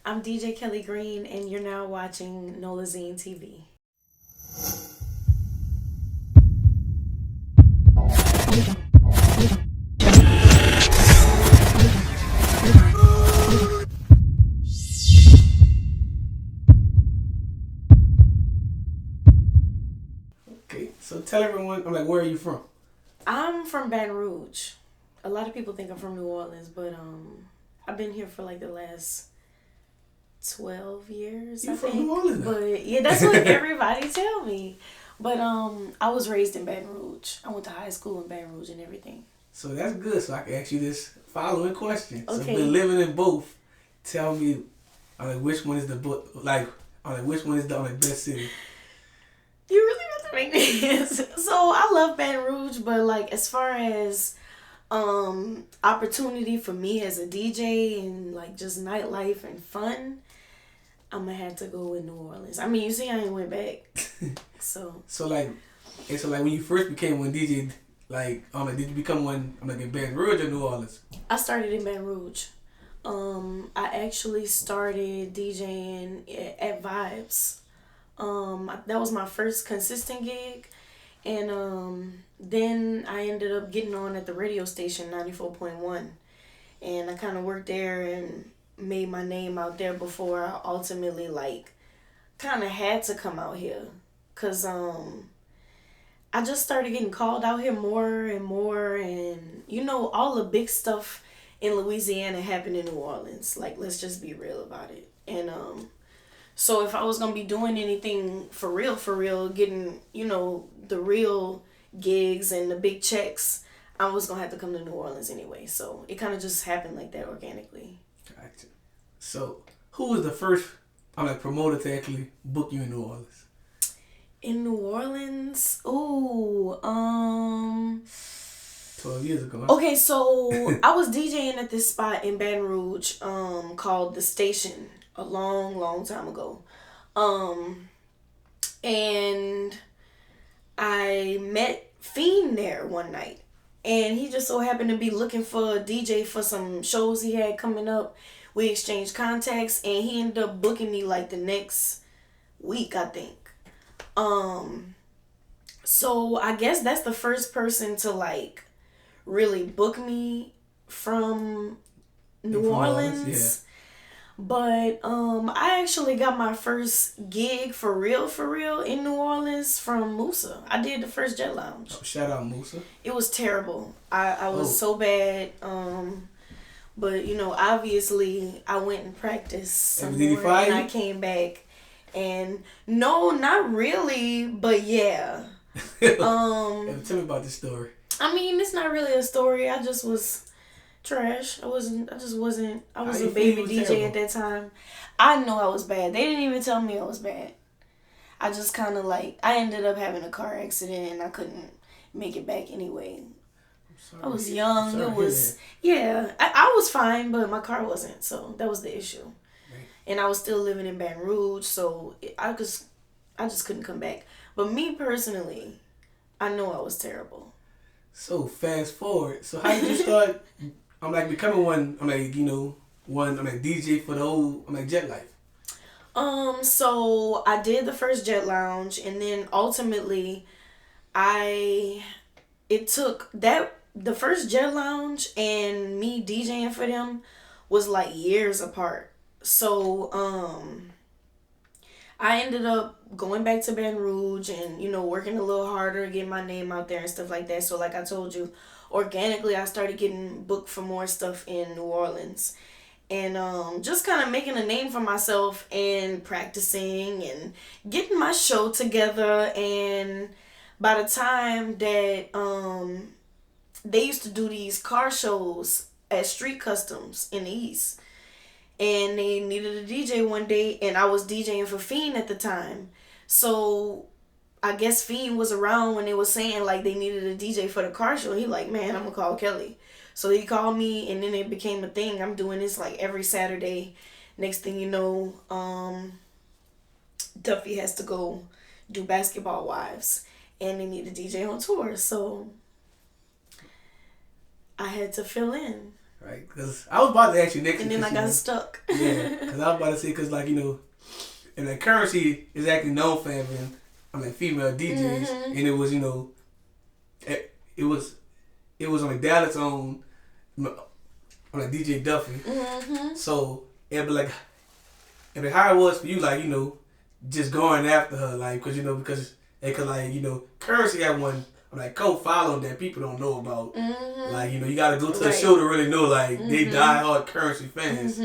I'm DJ Kelly Green, and you're now watching Nolazine TV. Okay, so tell everyone, where are you from? I'm from Baton Rouge. A lot of people think I'm from New Orleans, but I've been here for like the last 12 years. You're I from think. New Orleans, but yeah, that's what everybody tell me. But I was raised in Baton Rouge. I went to high school in Baton Rouge and everything. So that's good. So I can ask you this following question. Okay. So you've been living in both. Tell me, which one is the which one is the best city? You really have to make this. So I love Baton Rouge, but like as far as opportunity for me as a DJ and like just nightlife and fun, I'm gonna have to go with New Orleans. I mean, you see, I ain't went back. So when you first became one DJ, did you become one in Baton Rouge or New Orleans? I started in Baton Rouge. I actually started DJing at Vibes. That was my first consistent gig, and then I ended up getting on at the radio station 94.1, and I kind of worked there and made my name out there before I ultimately kind of had to come out here, cause I just started getting called out here more and more, and all the big stuff in Louisiana happened in New Orleans. Like, let's just be real about it. And so if I was gonna be doing anything for real, getting the real gigs and the big checks, I was gonna have to come to New Orleans anyway. So it kind of just happened like that organically. Gotcha. So who was the first promoter to actually book you in New Orleans? In New Orleans, 12 years ago. Okay, so I was DJing at this spot in Baton Rouge, called The Station, a long time ago. And I met Fiend there one night, and he just so happened to be looking for a DJ for some shows he had coming up. We exchanged contacts, and he ended up booking me like the next week, I think. So I guess that's the first person to really book me from New Orleans. Yeah. But I actually got my first gig for real in New Orleans from Musa. I did the first Jet Lounge. Oh, shout out Musa. It was terrible. I was so bad. But obviously I went and practiced some more, and I came back, and no, not really, but yeah. Tell me about this story. I mean, it's not really a story. I just was trash. I was a baby DJ terrible at that time. I know I was bad. They didn't even tell me I was bad. I just kind of I ended up having a car accident, and I couldn't make it back anyway. I was young. It was, yeah, I was fine, but my car wasn't, so that was the issue. Right. And I was still living in Baton Rouge, so I just couldn't come back. But me personally, I know I was terrible. So fast forward. So how did you start? Becoming one. DJ for the whole Jet Life. So I did the first Jet Lounge, and then ultimately, the first Jet Lounge and me DJing for them was years apart. So I ended up going back to Baton Rouge and, working a little harder, getting my name out there and stuff like that. So like I told you, organically I started getting booked for more stuff in New Orleans. And just kind of making a name for myself and practicing and getting my show together. And by the time that they used to do these car shows at Street Customs in the East, and they needed a DJ one day, and I was DJing for Fiend at the time. So I guess Fiend was around when they were saying they needed a DJ for the car show. He man, I'm gonna call Kelly. So he called me, and then it became a thing. I'm doing this every Saturday. Next thing you know, Duffey has to go do Basketball Wives, and they need a DJ on tour. So I had to fill in. Right, because I was about to ask you next. And then I got stuck. Yeah, because I was about to say, because like, you know, and like Currency is actually known for having, female DJs, and it was, you know, it was on Dallas on DJ Duffey. So it'd be like, how it was for you, like, you know, just going after her, like, because, you know, because like, you know, Currency had one, co-following that people don't know about. Like, you know, you got to go to the show to really know, like, they die-hard Currency fans.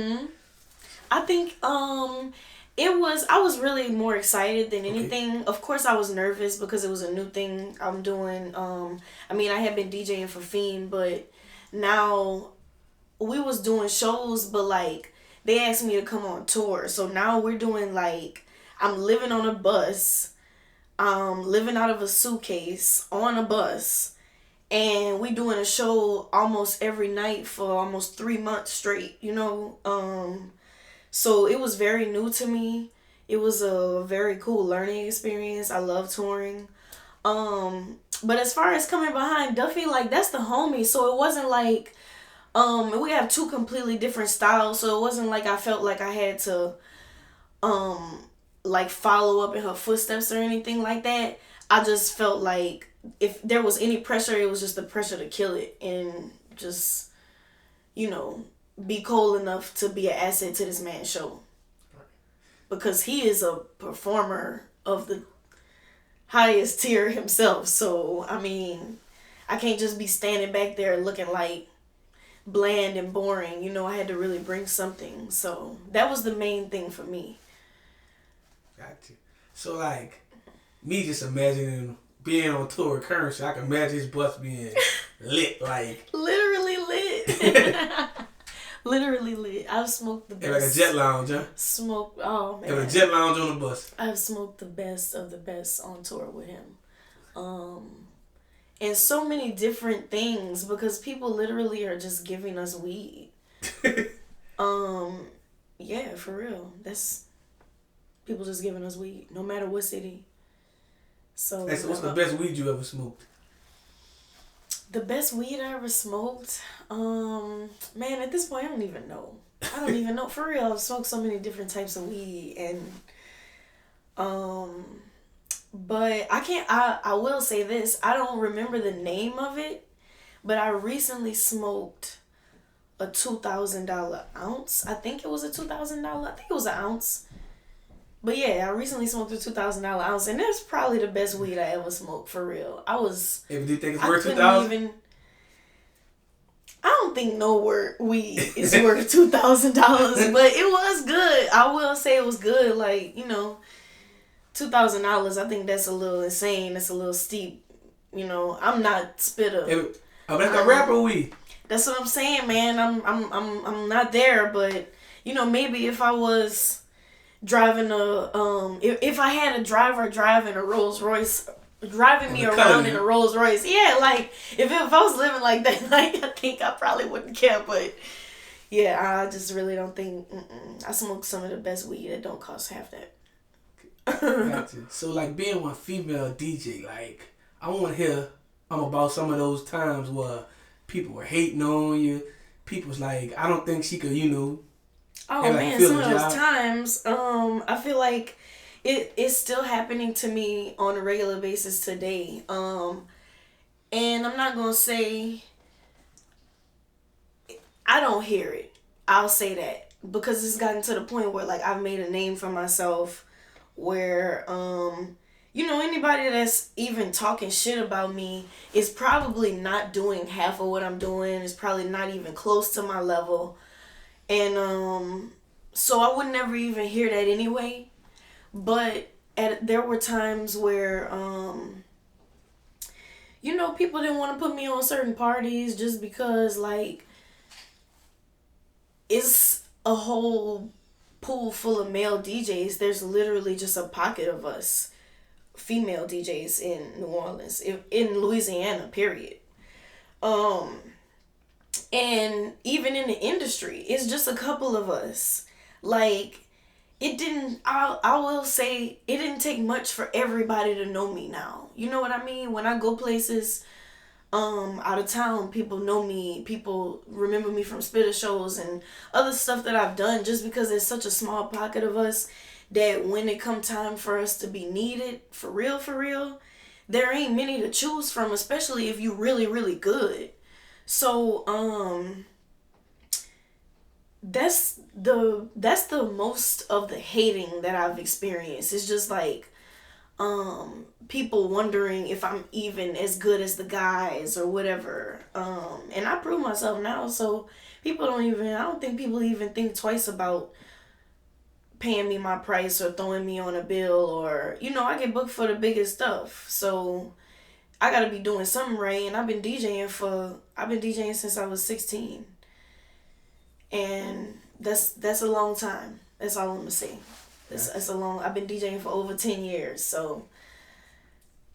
I think I was really more excited than anything. Okay. Of course, I was nervous because it was a new thing I'm doing. I had been DJing for Fiend, but now we was doing shows, but, like, they asked me to come on tour. So now we're doing, like, I'm living on a bus, living out of a suitcase on a bus, and we doing a show almost every night for almost 3 months straight, you know? So it was very new to me. It was a very cool learning experience. I love touring. But as far as coming behind Duffey, like, that's the homie. So it wasn't like, we have two completely different styles. So it wasn't like I felt like I had to, like, follow up in her footsteps or anything like that. I just felt like if there was any pressure, it was just the pressure to kill it and just, you know, be cold enough to be an asset to this man's show. Because he is a performer of the highest tier himself. So, I can't just be standing back there looking like bland and boring. You know, I had to really bring something. So, that was the main thing for me. Gotcha. So, like, me just imagining being on tour with Curren, I can imagine his bus being lit, like. Literally lit. Literally lit. I've smoked the best. Like a jet lounge, huh? Oh, man. Like a jet lounge on the bus. I've smoked the best of the best on tour with him. And so many different things because people literally are just giving us weed. Yeah, for real. That's people just giving us weed, no matter what city. So what's the best weed you ever smoked? The best weed I ever smoked? Man, at this point, I don't even know. I don't even know. For real, I've smoked so many different types of weed. And, but I will say this. I don't remember the name of it, but I recently smoked a $2,000 ounce. I think it was a $2,000. I think it was an ounce. But yeah, I recently smoked a $2,000 ounce, and that's probably the best weed I ever smoked, for real. Hey, do you think it's worth $2,000? I don't think no weed is worth $2,000, but it was good. I will say it was good. Like, you know, $2,000. I think that's a little insane. That's a little steep. You know, I'm not spitter. I'm like a rapper weed. That's what I'm saying, man. I'm not there, but you know, maybe if I was driving if I had a driver driving a Rolls Royce, driving me around in a Rolls Royce, yeah, like if I was living like that, like I think I probably wouldn't care. But yeah, I just really don't think. I smoke some of the best weed that don't cost half that. Gotcha. So like being one female DJ, like I want to hear about some of those times where people were hating on you. People's like, I don't think she could, you know. Oh man, some of those times, I feel like it's still happening to me on a regular basis today. And I'm not gonna say I don't hear it. I'll say that because it's gotten to the point where like I've made a name for myself, where you know, anybody that's even talking shit about me is probably not doing half of what I'm doing. Is probably not even close to my level. And so I would never even hear that anyway. But there were times where you know, people didn't want to put me on certain parties just because like it's a whole pool full of male DJs. There's literally just a pocket of us female DJs in New Orleans, in Louisiana, period. And even in the industry, it's just a couple of us. Like, I will say, it didn't take much for everybody to know me now. You know what I mean? When I go places, out of town, people know me. People remember me from spitter shows and other stuff that I've done, just because there's such a small pocket of us that when it come time for us to be needed for real, there ain't many to choose from, especially if you really, really good. So that's the most of the hating that I've experienced. It's just like people wondering if I'm even as good as the guys or whatever. And I prove myself now, so I don't think people even think twice about paying me my price or throwing me on a bill, or I get booked for the biggest stuff. So I gotta be doing something right, and I've been DJing since I was 16. And that's a long time. That's all I'm gonna say. I've been DJing for over 10 years, so,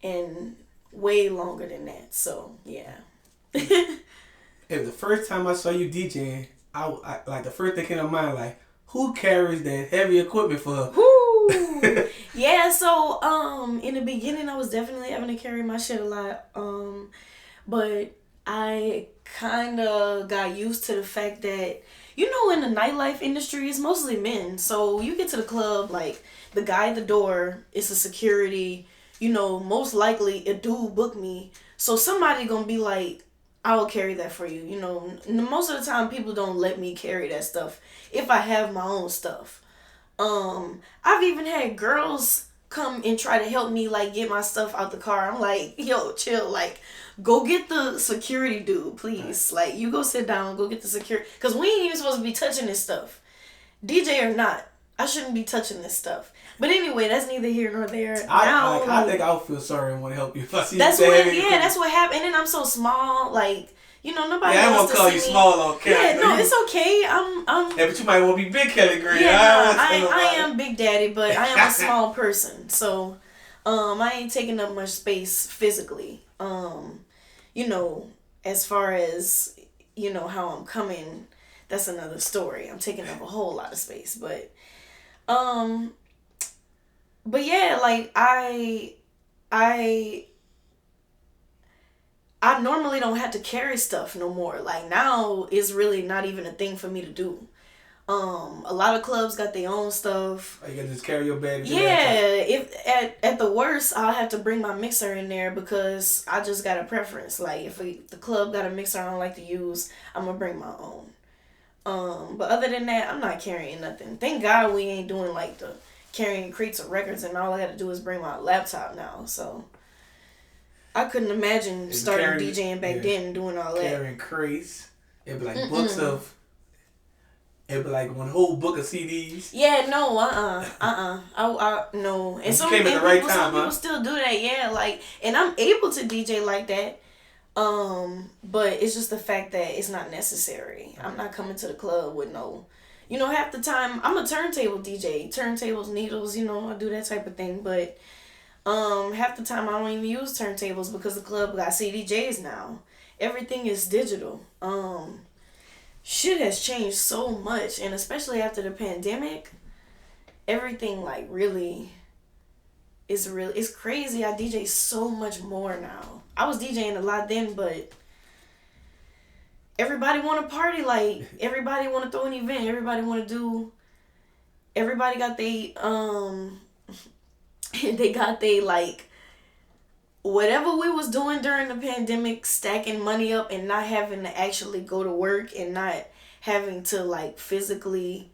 and way longer than that, so yeah. If the first time I saw you DJing, I like the first thing came to mind, like, who carries that heavy equipment for her? Woo! Yeah, so in the beginning I was definitely having to carry my shit a lot. But I kinda got used to the fact that in the nightlife industry, it's mostly men. So you get to the club, like, the guy at the door is a security. Most likely a dude booked me. So somebody gonna be like, I will carry that for you. Most of the time people don't let me carry that stuff if I have my own stuff. I've even had girls come and try to help me, like, get my stuff out the car. I'm like, yo, chill, like, go get the security dude, please. Like, you go sit down, go get the security, because we ain't even supposed to be touching this stuff, DJ or not. I shouldn't be touching this stuff. But anyway, that's neither here nor there. I think I'll feel sorry and want to help you if I see that's you. That's what happened. And then I'm so small, like, nobody. Yeah, I wants won't call you small on camera. Yeah, no, it's okay. Yeah, but you might want to be Big Kelly Green. Yeah, I am Big Daddy, but I am a small person, so I ain't taking up much space physically. As far as how I'm coming, that's another story. I'm taking up a whole lot of space, but yeah, like I normally don't have to carry stuff no more. Like, now it's really not even a thing for me to do. A lot of clubs got their own stuff. You can just carry your bag. Yeah, if at the worst, I'll have to bring my mixer in there because I just got a preference. Like, if the club got a mixer I don't like to use, I'm gonna bring my own. But other than that, I'm not carrying nothing. Thank God we ain't doing like the carrying crates of records, and all I had to do is bring my laptop now. So I couldn't imagine starting DJing back then and doing all that. Carrying crates. It'd be like books of. It'd be like one whole book of CDs. Yeah, no, no. And some people still do that, yeah. Like, and I'm able to DJ like that. But it's just the fact that it's not necessary. I'm not coming to the club with no, half the time I'm a turntable DJ, turntables, needles, I do that type of thing. But half the time I don't even use turntables because the club got CDJs now. Everything is digital. Shit has changed so much, and especially after the pandemic, everything like really is it's crazy. I DJ so much more now. I was DJing a lot then, but everybody want to party. Like, everybody want to throw an event. Everybody got they got like, whatever we was doing during the pandemic, stacking money up and not having to actually go to work and not having to like physically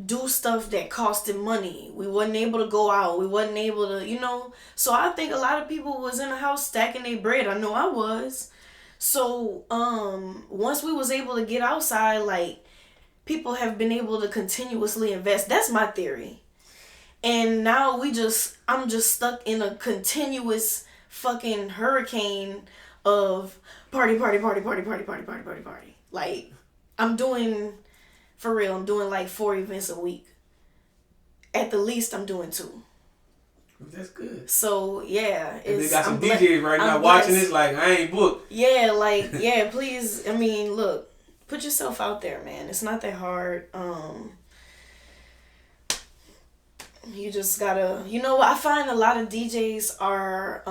do stuff that costed money. We wasn't able to go out. We wasn't able to, So I think a lot of people was in the house stacking their bread. I know I was. So once we was able to get outside, like, people have been able to continuously invest. That's my theory. And now I'm just stuck in a continuous fucking hurricane of party. Like, I'm doing like 4 events a week. At the least, I'm doing 2. That's good. So yeah, they got some DJs right now watching this, like, I ain't booked. Yeah, like, yeah, please. I mean, look, put yourself out there, man. It's not that hard. You just gotta, I find a lot of DJs are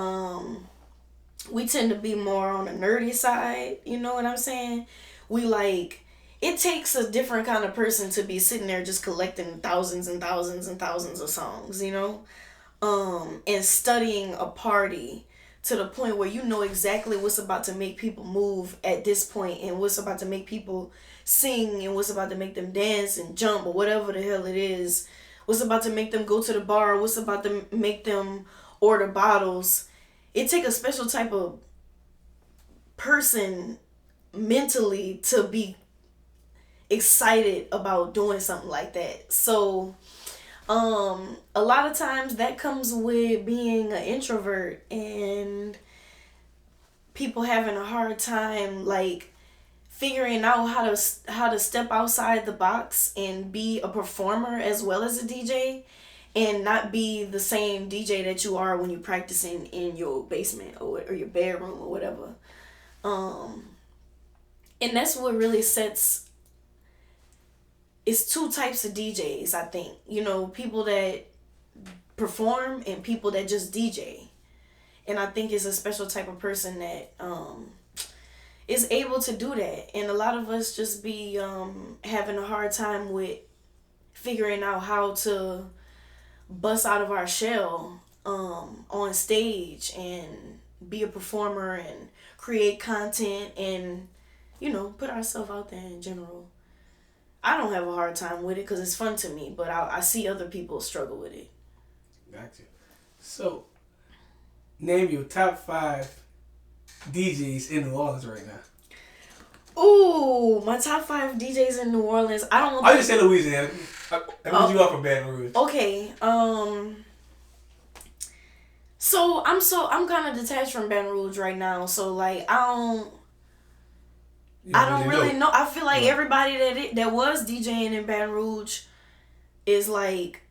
we tend to be more on the nerdy side. You know what I'm saying? We like, it takes a different kind of person to be sitting there just collecting thousands and thousands and thousands of songs, you know? And studying a party to the point where you know exactly what's about to make people move at this point and what's about to make people sing and what's about to make them dance and jump or whatever the hell it is. What's about to make them go to the bar, what's about to make them order bottles. It take a special type of person mentally to be excited about doing something like that. So a lot of times that comes with being an introvert and people having a hard time like figuring out how to step outside the box and be a performer as well as a DJ and not be the same DJ that you are when you're practicing in your basement or your bedroom or whatever. And that's what really sets, it's two types of DJs, I think. You know, people that perform and people that just DJ. And I think it's a special type of person that is able to do that. And a lot of us just be having a hard time with figuring out how to bust out of our shell on stage and be a performer and create content and, you know, put ourselves out there in general. I don't have a hard time with it because it's fun to me, but I see other people struggle with it. Gotcha. So, name your top 5 DJs in New Orleans right now. Ooh, my top 5 DJs in New Orleans. I don't know. I just say Louisiana. I moved you off from Baton Rouge. Okay. So I'm kind of detached from Baton Rouge right now. So like I don't really know. I feel like everybody that was DJing in Baton Rouge is like,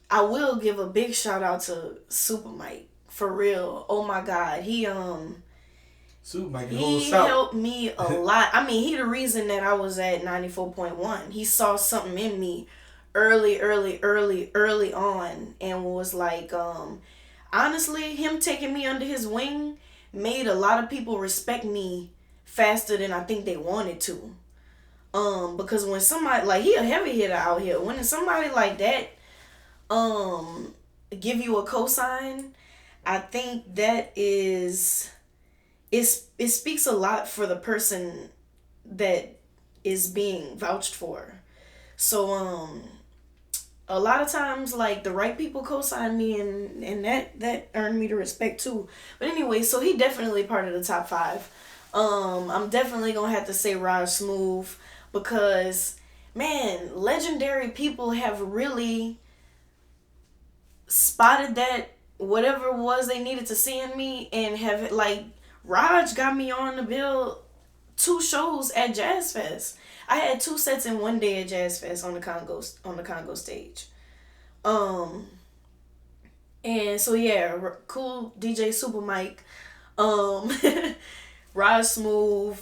I will give a big shout out to Super Mike, for real. Oh my God, Super Mike, he helped me a lot. I mean, he the reason that I was at 94.1. He saw something in me early on and was like, honestly, him taking me under his wing made a lot of people respect me faster than I think they wanted to. Because when somebody, like, he a heavy hitter out here. When somebody like that give you a cosign, I think that is, it speaks a lot for the person that is being vouched for. So a lot of times, like, the right people co-sign me, and that earned me the respect too. But anyway, so he definitely part of the top 5. I'm definitely gonna have to say Raj Smooth because, man, legendary people have really spotted that whatever it was they needed to see in me, and have, like, Raj got me on the bill 2 shows at Jazz Fest. I had 2 sets in one day at Jazz Fest on the Congo stage. And so yeah, cool DJ Super Mike, Raj Smooth,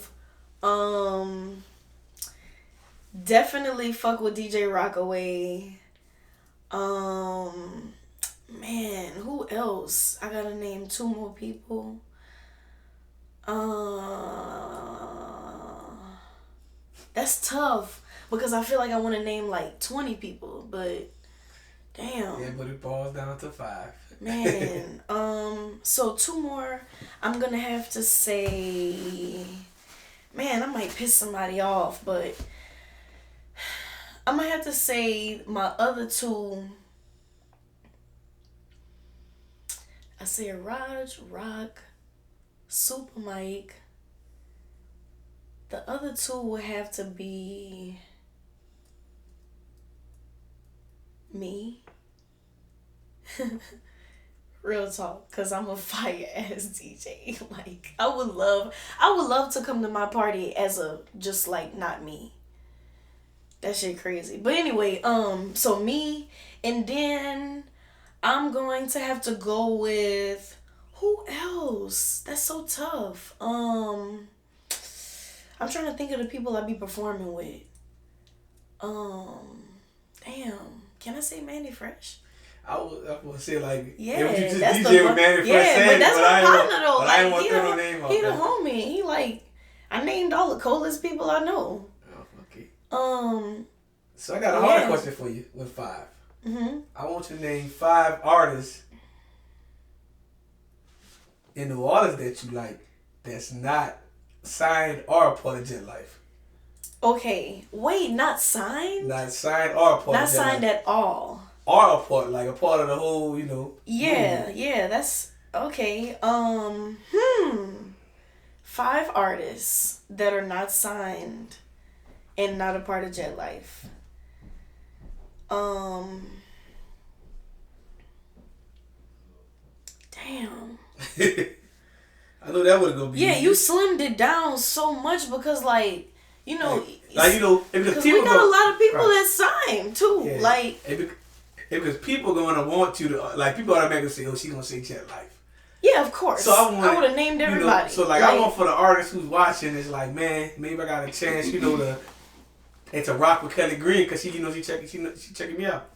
definitely fuck with DJ Rockaway. Man, who else? I gotta name 2 more people. That's tough because I feel like I want to name like 20 people, but damn. Yeah, but it boils down to 5. Man, so 2 more. I'm gonna have to say, man, I might piss somebody off, but I'm gonna have to say my other 2. I said Raj, Rock, Super Mike. The other 2 would have to be me. Real talk, cause I'm a fire ass DJ. Like, I would love to come to my party as a just like not me. That shit crazy. But anyway, so me, and then I'm going to have to go with, who else? That's so tough. I'm trying to think of the people I be performing with. Damn. Can I say Mandy Fresh? I was say like, Yeah, it was just that's DJ with Manny first yeah, but that's my partner though. But Like, I didn't want to throw no name out. He the homie. He like, I named all the coolest people I know. Oh, okay. So I got a hard question for you with 5. Mm-hmm. I want you to name 5 artists in New Orleans that you like that's not signed or a part of Jet Life. Okay. Wait, not signed? Not signed or a part not of Jet signed Life. At all. Or a part, like a part of the whole, Yeah, movement. yeah, that's okay. 5 artists that are not signed and not a part of Jet Life. Damn. I know that would go be. Yeah, you slimmed it down so much because, like, because people we got a lot of people that sign too. Yeah. Like, because people gonna want you to, like, people automatically say, "Oh, she gonna say Jet Life." Yeah, of course. So I would have named everybody. So I want for the artist who's watching, it's like, man, maybe I got a chance, to rock with Kelly Green because she checking me out.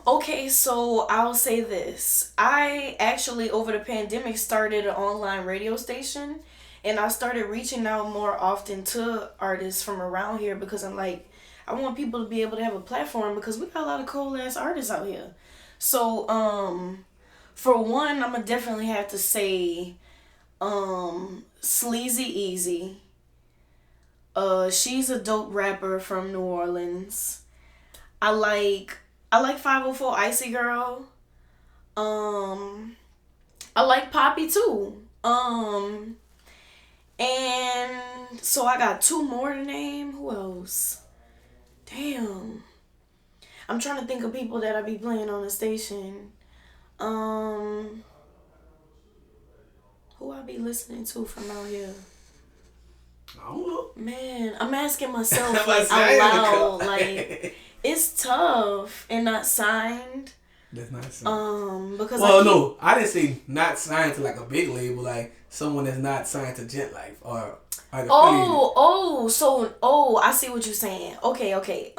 Okay, so I'll say this. I actually over the pandemic started an online radio station, and I started reaching out more often to artists from around here because I'm like, I want people to be able to have a platform because we got a lot of cool ass artists out here. So for one, I'm gonna definitely have to say Sleazy Easy. She's a dope rapper from New Orleans. I like 504 Icy Girl. I like Poppy too. And so I got 2 more to name. Who else? Damn. I'm trying to think of people that I be playing on the station. Who I be listening to from out here? I don't know. Man, I'm asking myself like out loud. Like, it's tough and not signed. That's not signed. Because I didn't say not signed to like a big label, like someone that's not signed to Jet Life or like I see what you're saying. Okay.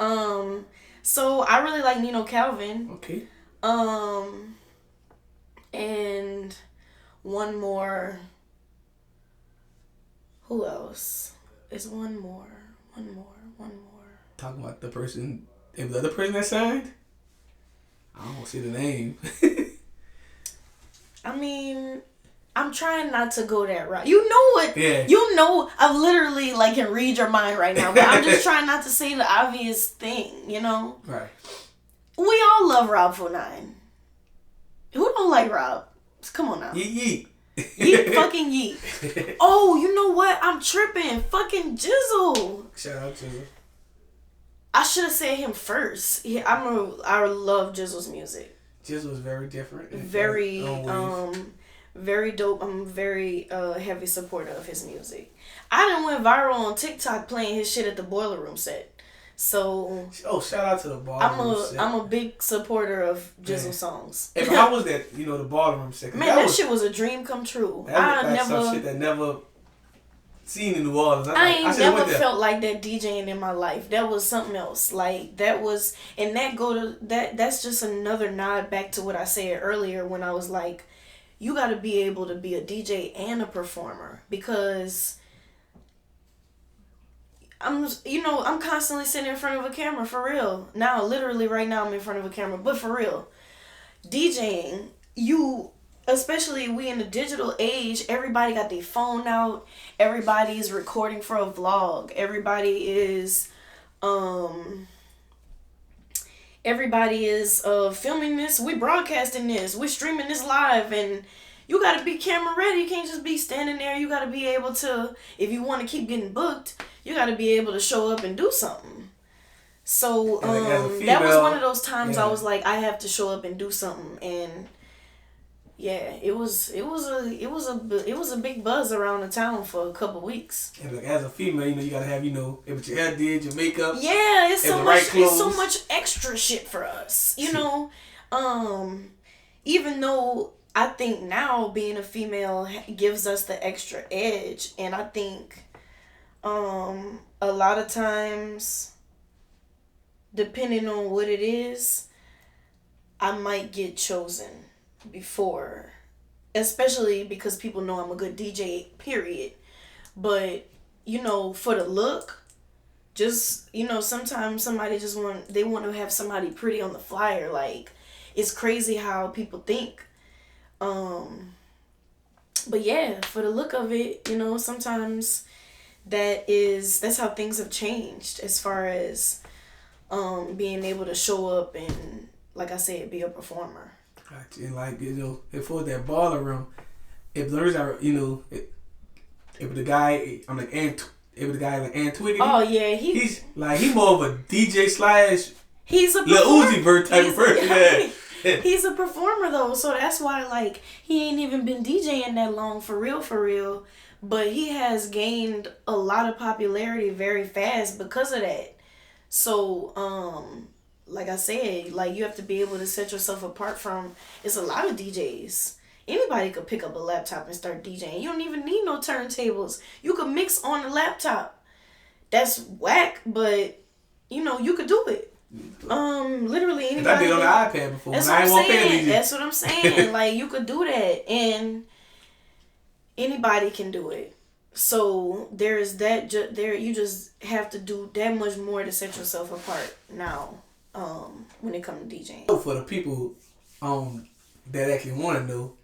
So I really like Nino Calvin. Okay. And one more. Who else? Is one more. Talking about the other person that signed? I don't see the name. I mean, I'm trying not to go that route. You know it. Yeah. You know, I literally can read your mind right now, but I'm just trying not to say the obvious thing, Right. We all love Rob 49. Who don't like Rob? Come on now. Yeet. Yeet fucking yeet. Oh, you know what? I'm tripping. Fucking Jizzle. Shout out Jizzle. I should have said him first. I love Jizzle's music. Jizzle is very different. Very very dope. I'm very heavy supporter of his music. I done went viral on TikTok playing his shit at the Boiler Room set. So shout out to the Ballroom set. I'm a big supporter of Jizzle songs. And how was that? The Ballroom set? Man, that shit was a dream come true. Some shit that never seen in New Orleans. I ain't never felt like that DJing in my life. That was something else. Like that was, and that's just another nod back to what I said earlier when I was like, you got to be able to be a DJ and a performer because I'm constantly sitting in front of a camera for real. Now, literally right now I'm in front of a camera, but for real, DJing, especially we in the digital age, everybody got their phone out. Everybody is recording for a vlog. Everybody is filming this. We broadcasting this. We streaming this live, and you gotta be camera ready. You can't just be standing there. You gotta be able to, if you want to keep getting booked, you gotta be able to show up and do something. So that was one of those times I was like, I have to show up and do something, and yeah, it was a big buzz around the town for a couple weeks. And as a female, you gotta have with your hair did, your makeup. Yeah, it's so much extra shit for us, even though I think now being a female gives us the extra edge, and I think a lot of times, depending on what it is, I might get chosen before, especially because people know I'm a good DJ, period. But, for the look, just, sometimes somebody they want to have somebody pretty on the flyer. Like, it's crazy how people think. But yeah, for the look of it, sometimes that's how things have changed as far as being able to show up and, like I said, be a performer. Gotcha. And like, if for that baller room, if there's if the guy, I'm like if the guy like Antwiggity. Oh yeah, he's more of a DJ slash. He's a Lil Uzi Vert type of person. Yeah. He's a performer though, so that's why like he ain't even been DJing that long for real. But he has gained a lot of popularity very fast because of that. So, like I said, like you have to be able to set yourself apart from. It's a lot of DJs. Anybody could pick up a laptop and start DJing. You don't even need no turntables. You could mix on the laptop. That's whack, but you could do it. Literally anybody. I did on the iPad before. That's what I'm saying. That's what I'm saying. Like you could do that, and anybody can do it. So there is that. There you just have to do that much more to set yourself apart now. When it comes to DJing. For the people, that actually want to know,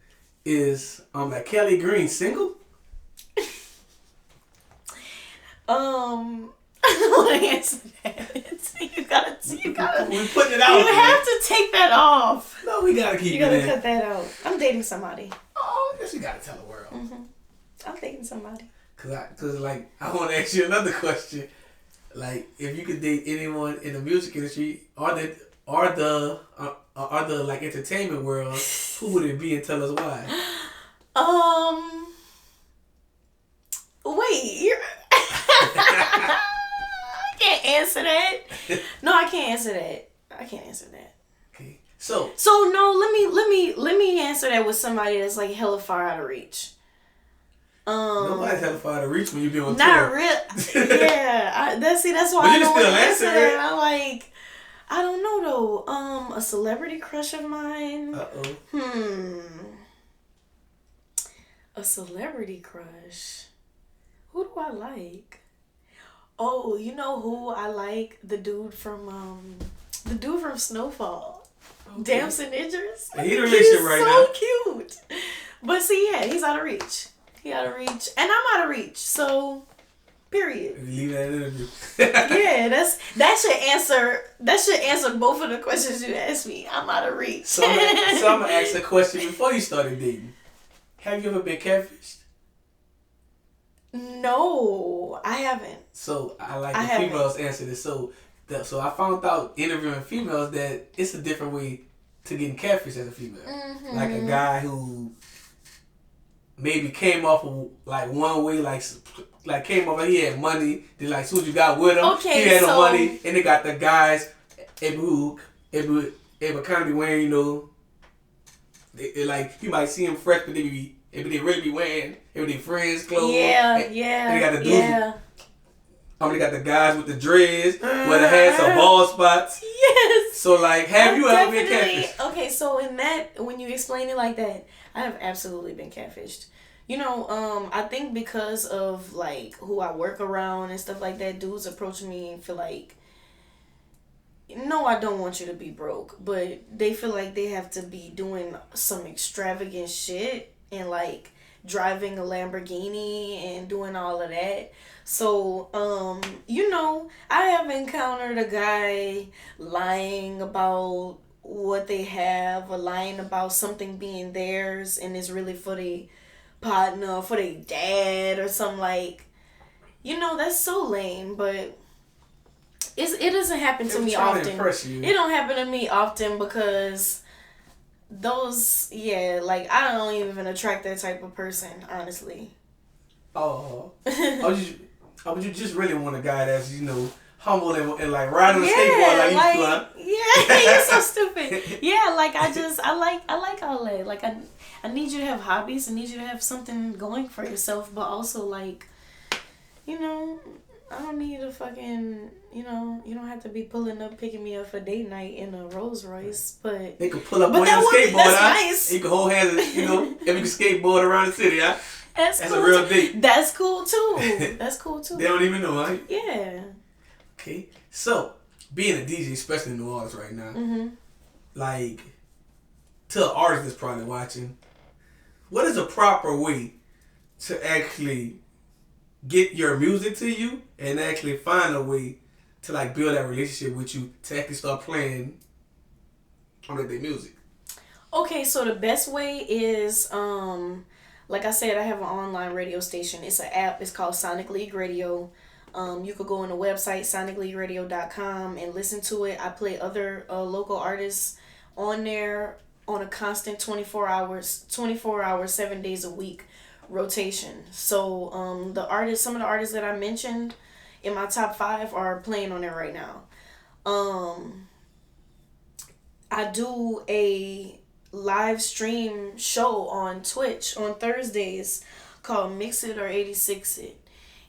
is like Kelly Green single? I don't want to answer that. You gotta. We putting it out. You have to take that off. No, we gotta keep it in. You gotta cut that out. I'm dating somebody. Oh, yes, you gotta tell the world. Mm-hmm. I'm dating somebody. Cause like I want to ask you another question. Like, if you could date anyone in the music industry or the like entertainment world, who would it be, and tell us why? Wait, you're. I can't answer that. No, I can't answer that. Okay. So no, let me answer that with somebody that's like hella far out of reach. Nobody's hella far out of reach when you be on not tour. Real. Yeah, that's why but I don't want to answer that. I'm like, I don't know though. A celebrity crush of mine. A celebrity crush. Who do I like? Oh, you know who I like? The dude from Snowfall. Okay. Damson Idris. He's in a relationship right now. He's so cute. But see, yeah, he's out of reach. He out of reach, and I'm out of reach. So, period. Leave that interview. Yeah, that should answer both of the questions you asked me. I'm out of reach. So I'm gonna ask a question before you started dating. Have you ever been catfished? No, I haven't. So I like the females answer this. So I found out interviewing females that it's a different way to getting catfished as a female. Mm-hmm. Like a guy who maybe came off of like one way, like came off like he had money. Then like as soon as you got with him, he had no money. And they got the guys who kind of be wearing, they like you might see him fresh, but they really be wearing their friends' clothes. Yeah. And they got the dudes. They got the guys with the dreads, where they had some bald spots. Yes. So like, have you ever been catfished? Okay, so in that, when you explain it like that, I have absolutely been catfished. I think because of like who I work around and stuff like that, dudes approach me and feel like, no, I don't want you to be broke, but they feel like they have to be doing some extravagant shit and like driving a Lamborghini and doing all of that. So, I have encountered a guy lying about what they have or lying about something being theirs and it's really for the partner, for their dad or something like, that's so lame, but it doesn't happen to me often. It don't happen to me often because I don't even attract that type of person, honestly. Oh, would you just really want a guy that's humble and like riding a skateboard like you fly? Yeah, you're so stupid. Yeah, like I like all that. Like I need you to have hobbies. I need you to have something going for yourself, but also like, I I don't need a fucking, you don't have to be pulling up, picking me up for date night in a Rolls Royce, but they could pull up on your skateboard. That's nice. You can hold hands, if you can skateboard around the city, That's cool a real date. That's cool too. That's cool too. They don't even know, right? Yeah. Okay, so being a DJ, especially in New Orleans right now, like to an artist that's probably watching, what is a proper way to actually get your music to you and actually find a way to like build that relationship with you to actually start playing on their music? Okay, so the best way is like I said, I have an online radio station. It's an app. It's called Sonic League Radio. You could go on the website sonicleagueradio.com and listen to it. I play other local artists on there on a constant 24 hours, 7 days a week rotation. So some of the artists that I mentioned in my top 5 are playing on there right now. I do a live stream show on Twitch on Thursdays called Mix It or 86 It,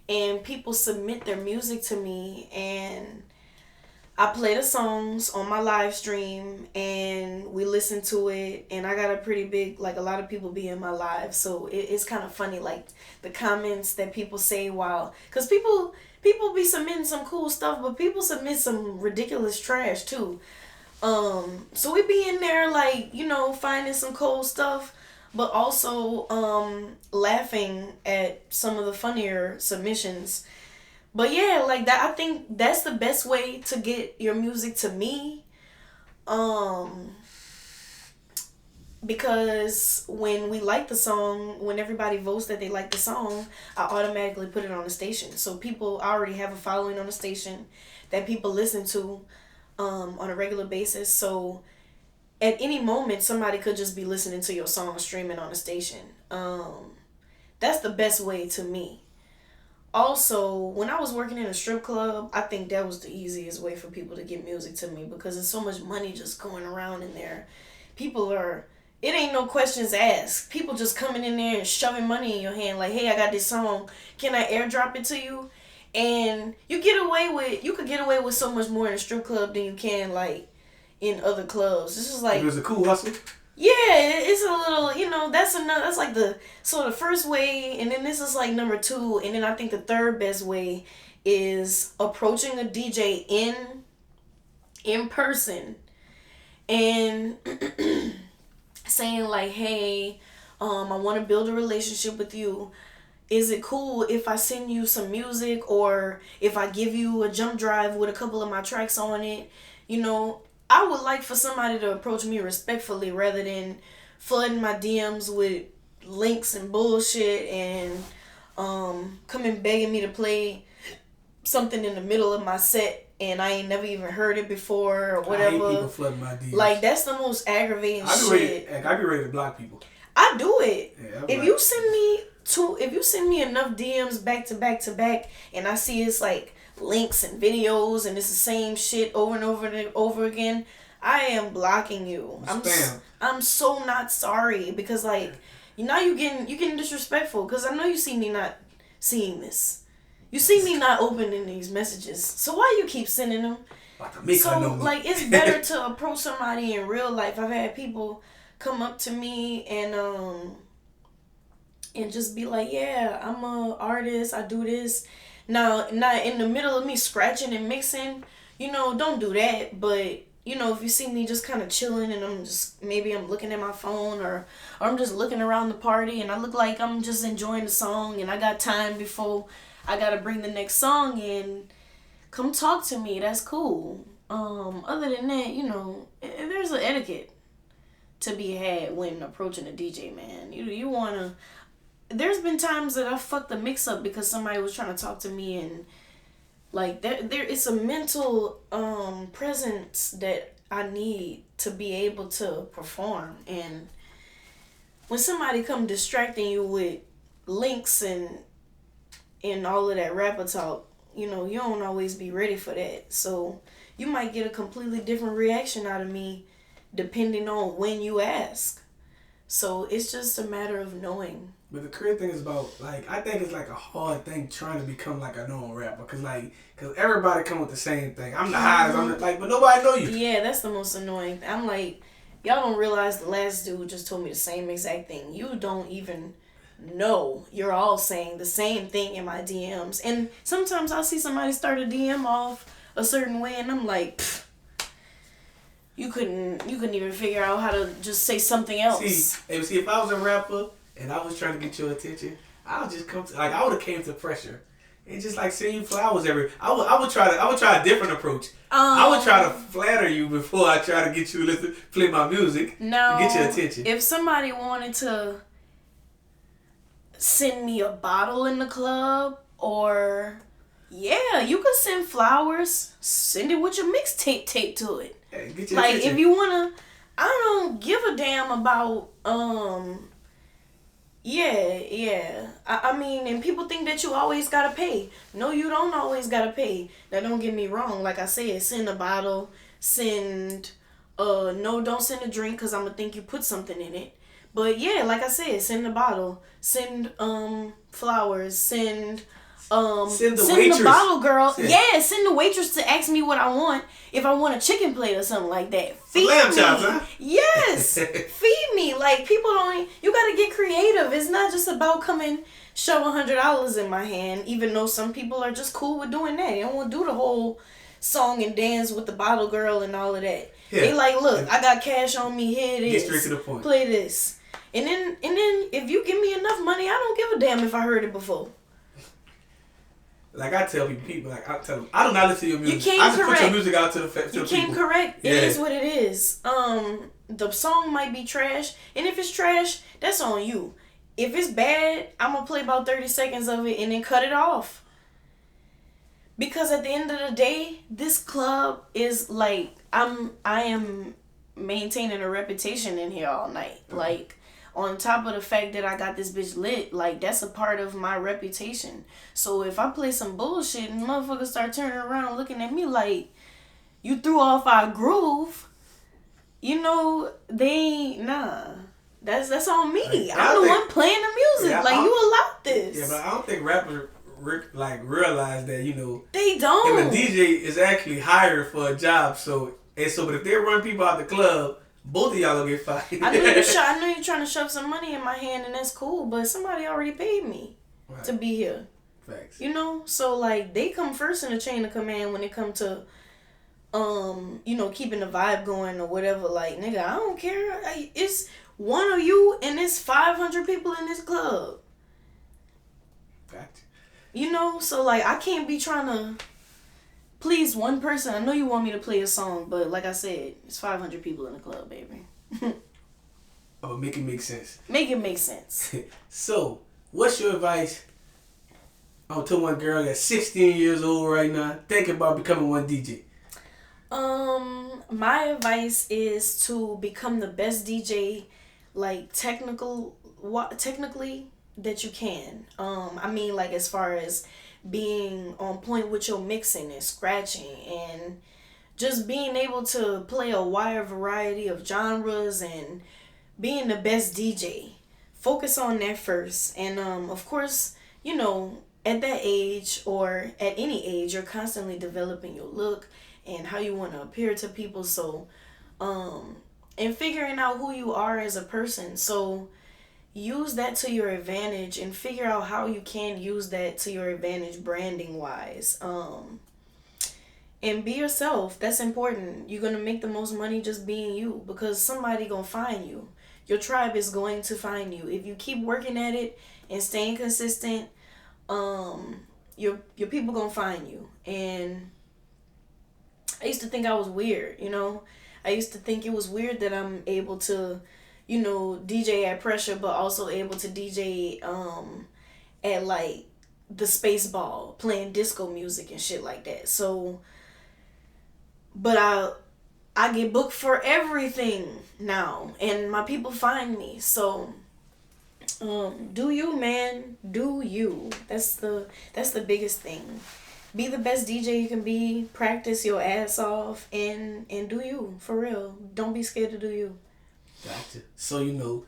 and people submit their music to me and I play the songs on my live stream and we listen to it, and I got a pretty big, like, a lot of people be in my live, so it's kind of funny, like the comments that people say because people be submitting some cool stuff, but people submit some ridiculous trash too. So we be in there like, finding some cool stuff, but also laughing at some of the funnier submissions. But yeah, like that, I think that's the best way to get your music to me. Because when we like the song, when everybody votes that they like the song, I automatically put it on the station. So I already have a following on the station that people listen to on a regular basis. So at any moment, somebody could just be listening to your song streaming on the station. That's the best way to me. Also, when I was working in a strip club, I think that was the easiest way for people to get music to me because there's so much money just going around in there. It ain't no questions asked. People just coming in there and shoving money in your hand like, hey, I got this song. Can I airdrop it to you? And you could get away with so much more in a strip club than you can like in other clubs. This is like, it was a cool hustle. Yeah, it's a little, that's like the first way, and then this is like number 2, and then I think the third best way is approaching a DJ in person and saying like, hey, I want to build a relationship with you. Is it cool if I send you some music or if I give you a jump drive with a couple of my tracks on it? I would like for somebody to approach me respectfully rather than flooding my DMs with links and bullshit and coming begging me to play something in the middle of my set and I ain't never even heard it before or whatever. I hate people flooding my DMs. Like, that's the most aggravating shit. I be ready to block people. I do it. Yeah, if you send me enough DMs back to back to back and I see it's like links and videos and it's the same shit over and over and over again, I am blocking you. I'm so not sorry because like you getting disrespectful because I know you see me not seeing this. You see me not opening these messages. So why you keep sending them? So like it's better to approach somebody in real life. I've had people come up to me and just be like, yeah, I'm a artist, I do this. Now, not in the middle of me scratching and mixing, don't do that. But, if you see me just kind of chilling and maybe I'm looking at my phone or I'm just looking around the party and I look like I'm just enjoying the song and I got time before I got to bring the next song in, come talk to me. That's cool. Other than that, there's an etiquette to be had when approaching a DJ, man. You want to... There's been times that I fucked the mix up because somebody was trying to talk to me and like there is a mental presence that I need to be able to perform, and when somebody come distracting you with links and all of that rapper talk, you don't always be ready for that. So you might get a completely different reaction out of me depending on when you ask. So it's just a matter of knowing. But the career thing is about, like, I think it's like a hard thing trying to become like a known rapper, cause everybody come with the same thing. I'm the hottest, but nobody know you. Yeah, that's the most annoying. I'm like, y'all don't realize the last dude just told me the same exact thing. You don't even know. You're all saying the same thing in my DMs, and sometimes I'll see somebody start a DM off a certain way, and I'm like, pfft, you couldn't even figure out how to just say something else. See, if I was a rapper and I was trying to get your attention, I would just I would have came to pressure and just like send you flowers I would try a different approach. I would try to flatter you before I try to get you to play my music. Now, get your attention. If somebody wanted to send me a bottle in the club, or yeah, you could send flowers. Send it with your mixtape taped to it. Hey, get your like attention. If you wanna, I don't give a damn about Yeah. I mean, and people think that you always gotta pay. No, you don't always gotta pay. Now, don't get me wrong. Like I said, send a bottle. Send, no, don't send a drink because I'm gonna think you put something in it. But yeah, like I said, send a bottle. Send, flowers. Send the bottle girl. Yeah, send the waitress to ask me what I want. If I want a chicken plate or something like that. Feed lamb me. chops, huh? Yes. Feed me. Like, people don't... You gotta get creative. It's not just about coming, shove $100 in my hand, even though some people are just cool with doing that. They don't want to do the whole song and dance with the bottle girl and all of that. Yeah. They like, look, I got cash on me. Here it is. Get straight to the point. Play this. And then if you give me enough money, I don't give a damn if I heard it before. Like I tell people, like I tell them, I do not listen to your music. You can't I just correct. put your music out to the people. You can't correct. It is what it is. The song might be trash, and if it's trash, that's on you. If it's bad, I'm gonna play about 30 seconds of it and then cut it off. Because at the end of the day, this club is like I am maintaining a reputation in here all night. Like, on top of the fact that I got this bitch lit, like, that's a part of my reputation. So if I play some bullshit and motherfuckers start turning around looking at me like, you threw off our groove, you know, they ain't, nah. That's on me. I'm the one playing the music. Yeah, like, you allowed this. Yeah, but I don't think rappers, like, realize that, you know. They don't. And the DJ is actually hired for a job, but if they run people out the club, both of y'all will get fired. I know you're trying to shove some money in my hand, and that's cool, but somebody already paid me to be here. Facts. You know? So, like, they come first in the chain of command when it comes to, you know, keeping the vibe going or whatever. Like, nigga, I don't care. It's one of you, and it's 500 people in this club. Fact. You know? So, like, I can't be trying to please one person. I know you want me to play a song, but like I said, it's 500 people in the club, baby. Oh, make it make sense. Make it make sense. So, what's your advice to one girl that's 16 years old right now, thinking about becoming one DJ? My advice is to become the best DJ, like, technically that you can. I mean, like, as far as being on point with your mixing and scratching and just being able to play a wide variety of genres and being the best DJ. Focus on that first. And of course, you know, at that age or at any age, you're constantly developing your look and how you want to appear to people. So and figuring out who you are as a person. So use that to your advantage and figure out how you can use that to your advantage branding wise. And be yourself. That's important. You're going to make the most money just being you, because somebody going to find you. Your tribe is going to find you. If you keep working at it and staying consistent, your people going to find you. And I used to think I was weird, you know. I used to think it was weird that I'm able to, you know, DJ at Pressure, but also able to DJ at, like, the Space Ball, playing disco music and shit like that. So, but I get booked for everything now, and my people find me. So, do you, man. Do you. That's the biggest thing. Be the best DJ you can be. Practice your ass off, and do you, for real. Don't be scared to do you. Gotcha. So, you know,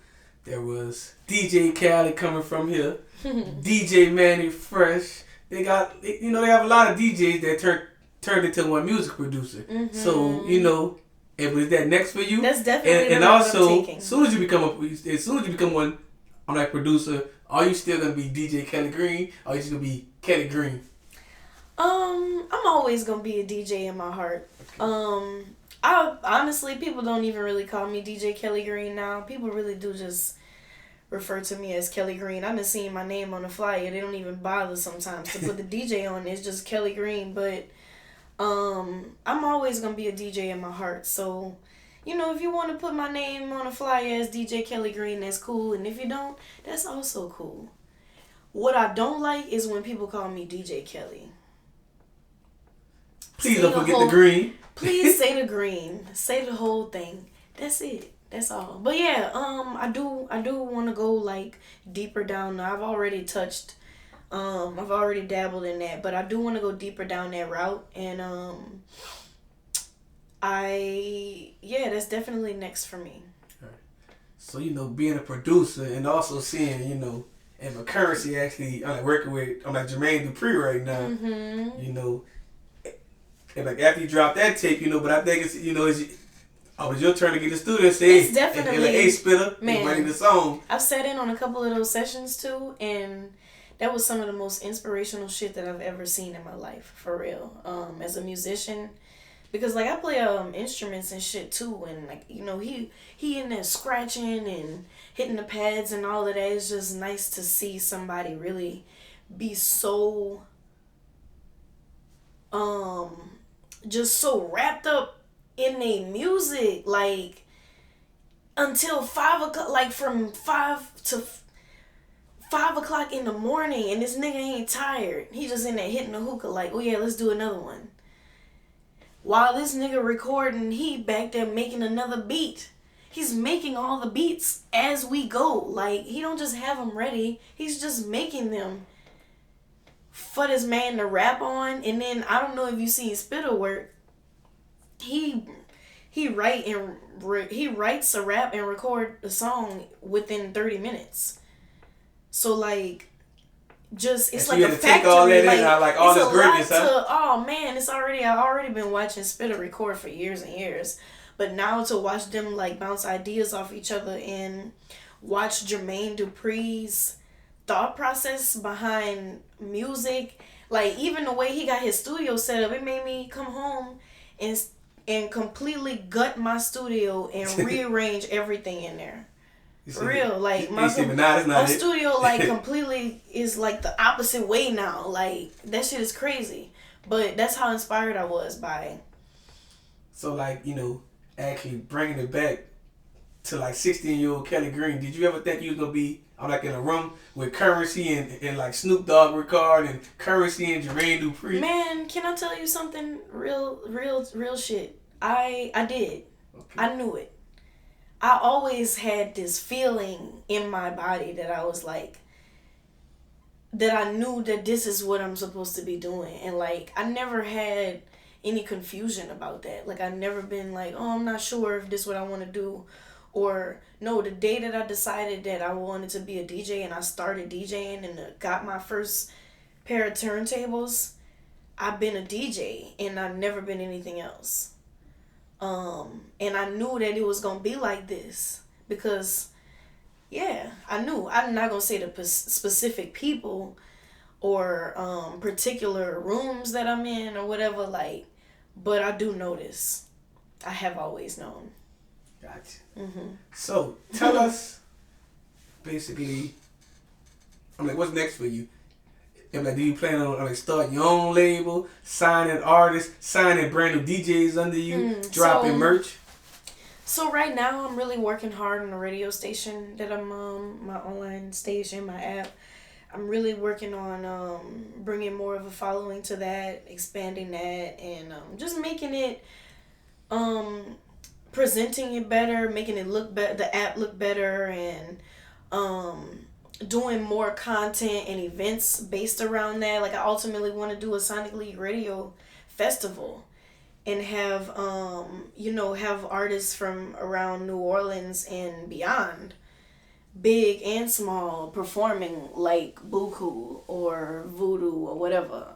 There was DJ Khaled coming from here. DJ Manny Fresh. They got, they have a lot of DJs that turned into one music producer. Mm-hmm. So, and was that next for you? That's definitely and the route also, I'm taking. as soon as you become one, I'm like producer, are you still gonna be DJ Kelly Green? Or are you just gonna be Kelly Green? I'm always gonna be a DJ in my heart. Okay. I honestly, people don't even really call me DJ Kelly Green now. People really do just refer to me as Kelly Green. I've been seeing my name on the flyer. They don't even bother sometimes to put the DJ on. It's just Kelly Green. But I'm always gonna be a DJ in my heart. So, if you want to put my name on a flyer as DJ Kelly Green, that's cool. And if you don't, that's also cool. What I don't like is when people call me DJ Kelly. Please don't forget the green. Please say the green. Say the whole thing. That's it. That's all. But yeah, I do want to go like deeper down. I've already touched, I've already dabbled in that, but I do want to go deeper down that route. And that's definitely next for me. Right. So being a producer and also seeing and my currency actually, I'm like working with Jermaine Dupri right now. Mm-hmm. And like after you drop that tape, but I think it's it's your turn to get the studio. Say, it's definitely and like, hey, Spitter, man, writing the song. I've sat in on a couple of those sessions too, and that was some of the most inspirational shit that I've ever seen in my life, for real. As a musician, because like I play instruments and shit too, and like he in there scratching and hitting the pads and all of that. It's just nice to see somebody really be so just so wrapped up in their music, like until 5 o'clock, like from 5 to 5 o'clock in the morning, and this nigga ain't tired. He just in there hitting the hookah like, oh yeah, let's do another one. While this nigga recording, he back there making another beat. He's making all the beats as we go. Like, he don't just have them ready. He's just making them for this man to rap on. And then, I don't know if you seen Spitter work. He writes a rap and record a song within 30 minutes. So, like, just, it's like a factory. All that like all this greatness, oh man, I've already been watching Spitter record for years and years. But now to watch them like bounce ideas off each other and watch Jermaine Dupri's thought process behind music, like even the way he got his studio set up, it made me come home and completely gut my studio and rearrange everything in there. For real, like my studio like completely is like the opposite way now. Like that shit is crazy. But that's how inspired I was by. So like, actually bringing it back to like 16-year-old Kelly Green, did you ever think you was gonna be like in a room with Currency and like Snoop Dogg record and Currency and Jermaine Dupri? Man, can I tell you something real shit? I did. Okay. I knew it. I always had this feeling in my body that I was like, that I knew that this is what I'm supposed to be doing. And like, I never had any confusion about that. Like, I've never been like, oh, I'm not sure if this is what I want to do. Or, no, the day that I decided that I wanted to be a DJ and I started DJing and got my first pair of turntables, I've been a DJ and I've never been anything else. And I knew that it was going to be like this because, yeah, I knew. I'm not going to say the specific people or particular rooms that I'm in or whatever, like, but I do know this. I have always known. Gotcha. Mm-hmm. So, tell us, basically, what's next for you? Do you plan on starting your own label, signing artists, signing brand new DJs under you, dropping merch? So right now I'm really working hard on a radio station that I'm my online station, my app. I'm really working on bringing more of a following to that, expanding that, and just making it, presenting it better, making it look better, the app look better, and doing more content and events based around that. Like I ultimately want to do a Sonic League Radio festival and have have artists from around New Orleans and beyond big and small, performing like buku or voodoo or whatever.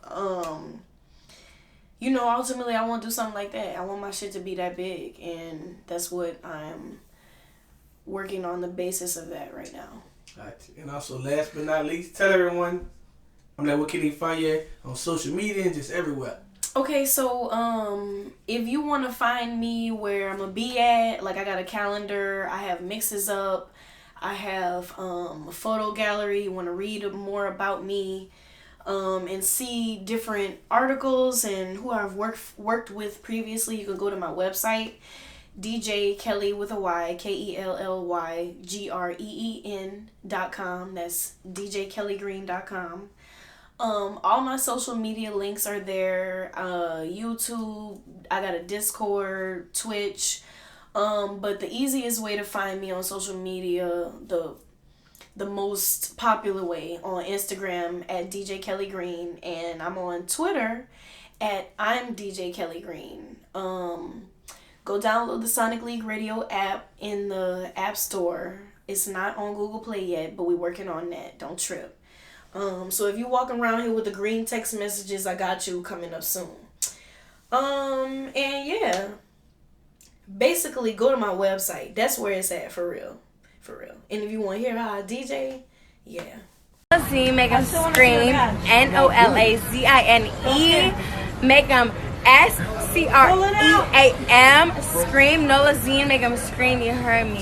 Ultimately I want to do something like that. I want my shit to be that big, and that's what I'm working on the basis of that right now. Gotcha. And also, last but not least, tell everyone, where can they find you on social media and just everywhere? Okay, so if you want to find me where I'm gonna be at, like I got a calendar, I have mixes up, I have a photo gallery. You want to read more about me, and see different articles and who I've worked with previously, you can go to my website, DJ Kelly with a Y, KELLYGREEN.com. That's DJKellyGreen.com. All my social media links are there. YouTube, I got a Discord, Twitch. But the easiest way to find me on social media, the most popular way, on Instagram at DJ Kelly Green, and I'm on Twitter at I'm DJ Kelly Green. Go download the Sonic League Radio app in the App Store. It's not on Google Play yet, but we're working on that. Don't trip. So if you walking around here with the green text messages, I got you coming up soon. And yeah, basically go to my website. That's where it's at, for real. For real. And if you want to hear how I DJ, yeah. Nolazine, make them scream. Nolazine. Make them SCREAM. Scream. Nolazine, make them scream. You heard me.